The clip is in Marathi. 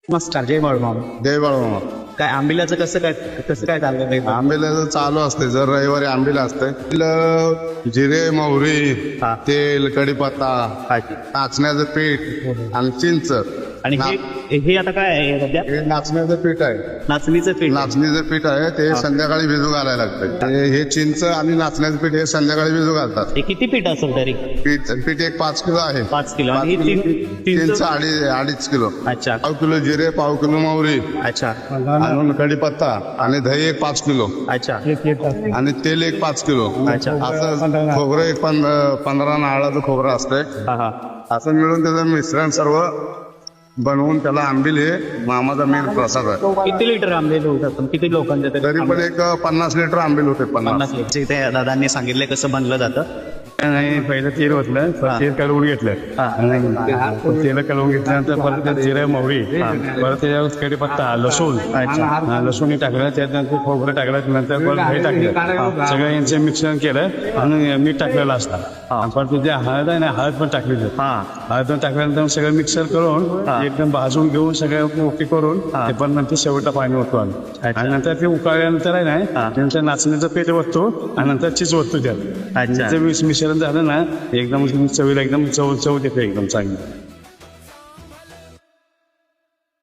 नमस्कार, जय बाळूमामा. जय बाळूमामा. काय आंबिलाचं कसं काय चाललं? आंबेला चालू असते, जर रविवारी आंबेला असते. जिरे, मोहरी, हा. तेल, कढीपत्ता, नाचण्याचं पीठ आणि चिंच. आणि हे आता काय आहे सध्या? हे नाचण्याचं पीठ आहे. नाचणीचं पीठ. नाचणीचं पीठ आहे, ते संध्याकाळी भिजू घालायला लागतं. हे चिंच आणि नाचण्याचं पीठ हे संध्याकाळी भिजू घालतात. हे किती पीठ असेल तरी? पीठ एक 5 किलो आहे. 5 किलो. आणि चिंच 2.5 किलो. अच्छा. 1 किलो जिरे, 1/2 किलो मोहरी, अच्छा. अजून कढीपत्ता आणि दही एक 5 किलो अच्छा. आणि तेल एक 5 किलो. अच्छा. असं खोबरं एक 15 नारळाचं खोबरं असतंय. हा. असं मिळून त्याचं मिश्रण सर्व बनवून त्याला आंबील हे मामाचा मेन प्रसाद आहे. किती लिटर आंबे होतात? किती लोकांचे तरी पण एक 50 लिटर आंबील होते. 50 लिटर. इथे दादांनी सांगितले कसं बनलं जातं. नाही, पहिलं तेल होतलं, तेल कलवून घेतलं. तेल कलवून घेतल्यानंतर परत त्यात जिरे, मोहरी, परत त्याच्यावर कढीपत्ता, लसूण, लसूण टाकलं. त्यानंतर खोबरं टाकलं. नंतर परत दही टाकलं. सगळं यांचं मिश्रण केलं आणि मीठ टाकलेलं असतं. परत तुझे हळद आहे ना, हळद पण टाकली. हळद पण टाकल्यानंतर सगळं मिक्सर करून एकदम भाजून घेऊन सगळं ओके करून ते पण नंतर शेवटला पाणी ओततो आणि नंतर ते उकळल्यानंतर आहे ना, नंतर नाचणीचं पीठ ओततो आणि नंतर चीज ओततो त्यात. मिश्रण झालं ना, एकदम चवीला एकदम चव देते एकदम चांगली.